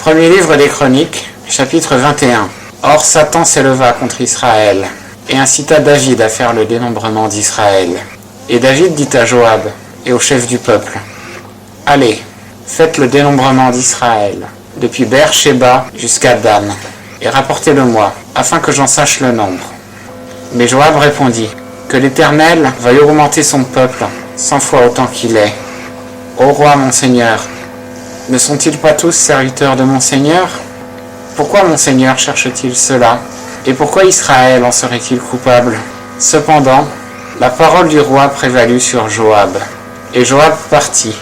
Premier livre des Chroniques, chapitre 21. Or Satan s'éleva contre Israël, et incita David à faire le dénombrement d'Israël. Et David dit à Joab et au chef du peuple, « Allez, faites le dénombrement d'Israël, depuis Beer-Shéba jusqu'à Dan, et rapportez-le-moi, afin que j'en sache le nombre. » Mais Joab répondit, « Que l'Éternel veuille augmenter son peuple 100 fois autant qu'il est. Ô roi mon Seigneur, ne sont-ils pas tous serviteurs de mon Seigneur? Pourquoi mon Seigneur cherche-t-il cela? Et pourquoi Israël en serait-il coupable? » Cependant, la parole du roi prévalut sur Joab. Et Joab partit,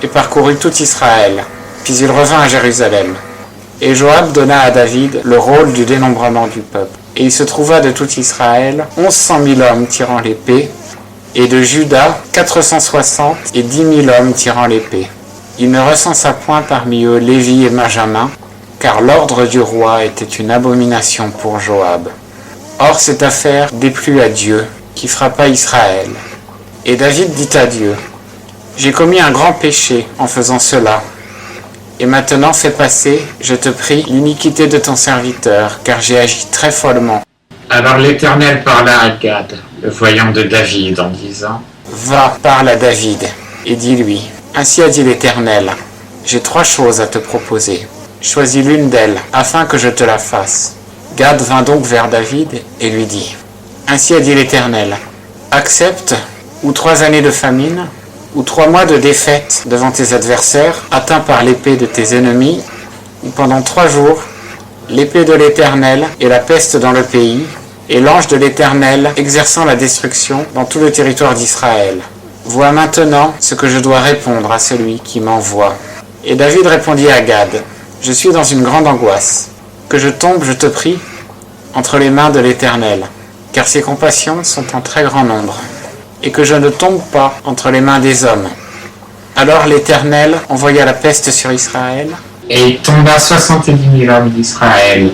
et parcourut tout Israël, puis il revint à Jérusalem. Et Joab donna à David le rôle du dénombrement du peuple. Et il se trouva de tout Israël 1100 000 hommes tirant l'épée, et de Juda 460 et 10 000 hommes tirant l'épée. Il ne recensa point parmi eux Lévi et Benjamin, car l'ordre du roi était une abomination pour Joab. Or cette affaire déplut à Dieu, qui frappa Israël. Et David dit à Dieu, « J'ai commis un grand péché en faisant cela. Et maintenant fais passer, je te prie, l'iniquité de ton serviteur, car j'ai agi très follement. » Alors l'Éternel parla à Gad, le voyant de David, en disant, « Va, parle à David, et dis-lui, ainsi a dit l'Éternel, j'ai 3 choses à te proposer. Choisis l'une d'elles, afin que je te la fasse. » Gad vint donc vers David et lui dit, « Ainsi a dit l'Éternel, accepte ou 3 années de famine, ou 3 mois de défaite devant tes adversaires, atteints par l'épée de tes ennemis, ou pendant 3 jours, l'épée de l'Éternel et la peste dans le pays, et l'ange de l'Éternel exerçant la destruction dans tout le territoire d'Israël. Vois maintenant ce que je dois répondre à celui qui m'envoie. » Et David répondit à Gad, « Je suis dans une grande angoisse. Que je tombe, je te prie, entre les mains de l'Éternel, car ses compassions sont en très grand nombre, et que je ne tombe pas entre les mains des hommes. » Alors l'Éternel envoya la peste sur Israël, et il tomba 70 000 hommes d'Israël.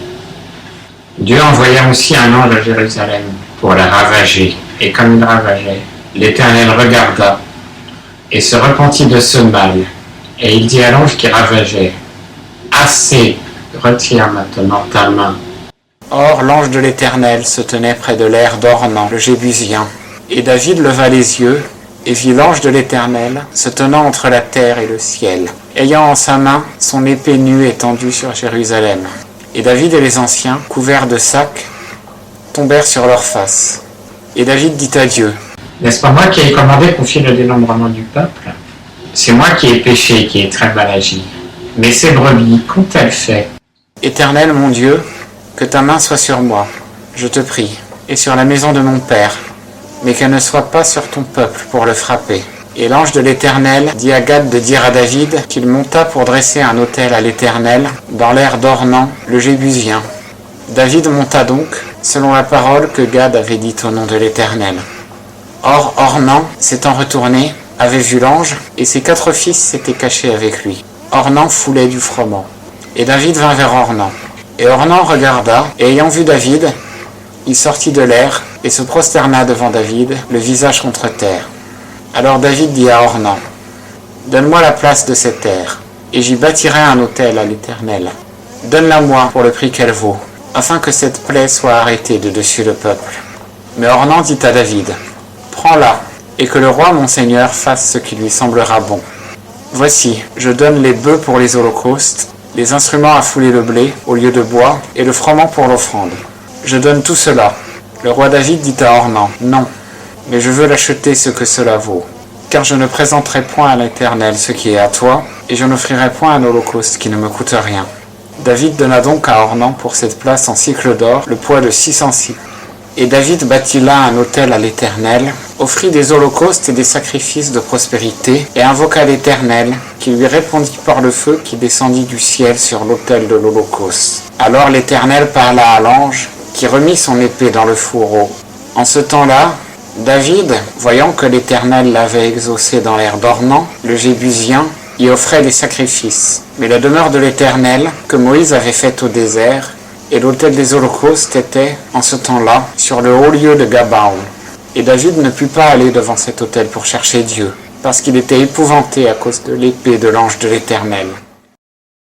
Dieu envoya aussi un ange à Jérusalem pour la ravager, et comme il ravageait, l'Éternel regarda et se repentit de ce mal, et il dit à l'ange qui ravageait, « Assez, retire maintenant ta main. » Or l'ange de l'Éternel se tenait près de l'aire d'Ornan, le Jébusien. Et David leva les yeux, et vit l'ange de l'Éternel se tenant entre la terre et le ciel, ayant en sa main son épée nue étendue sur Jérusalem. Et David et les anciens, couverts de sacs, tombèrent sur leurs faces. Et David dit à Dieu, « N'est-ce pas moi qui ai commandé qu'on fît le dénombrement du peuple? C'est moi qui ai péché et qui ai très mal agi. Mais ces brebis, qu'ont-elles fait? Éternel mon Dieu, que ta main soit sur moi, je te prie, et sur la maison de mon père, mais qu'elle ne soit pas sur ton peuple pour le frapper. » Et l'ange de l'Éternel dit à Gad de dire à David qu'il monta pour dresser un autel à l'Éternel dans l'aire d'Ornan, le Jébusien. David monta donc, selon la parole que Gad avait dite au nom de l'Éternel. Or Ornan, s'étant retourné, avait vu l'ange, et ses 4 fils s'étaient cachés avec lui. Ornan foulait du froment. Et David vint vers Ornan. Et Ornan regarda, et ayant vu David, il sortit de l'aire, et se prosterna devant David, le visage contre terre. Alors David dit à Ornan, « Donne-moi la place de cette terre, et j'y bâtirai un autel à l'Éternel. Donne-la-moi pour le prix qu'elle vaut, afin que cette plaie soit arrêtée de dessus le peuple. » Mais Ornan dit à David, « Prends-la, et que le roi mon Seigneur fasse ce qui lui semblera bon. Voici, je donne les bœufs pour les holocaustes, les instruments à fouler le blé au lieu de bois, et le froment pour l'offrande. Je donne tout cela. » Le roi David dit à Ornan, « Non, mais je veux l'acheter ce que cela vaut, car je ne présenterai point à l'Éternel ce qui est à toi, et je n'offrirai point un holocauste qui ne me coûte rien. » David donna donc à Ornan pour cette place en sicles d'or le poids de 600 sicles. Et David bâtit là un autel à l'Éternel, offrit des holocaustes et des sacrifices de prospérité, et invoqua l'Éternel, qui lui répondit par le feu qui descendit du ciel sur l'autel de l'holocauste. Alors l'Éternel parla à l'ange, qui remit son épée dans le fourreau. En ce temps-là, David, voyant que l'Éternel l'avait exaucé dans l'aire d'Ornan, le Jébusien, y offrait des sacrifices. Mais la demeure de l'Éternel, que Moïse avait faite au désert, et l'autel des holocaustes était, en ce temps-là, sur le haut lieu de Gabaon. Et David ne put pas aller devant cet autel pour chercher Dieu, parce qu'il était épouvanté à cause de l'épée de l'ange de l'Éternel.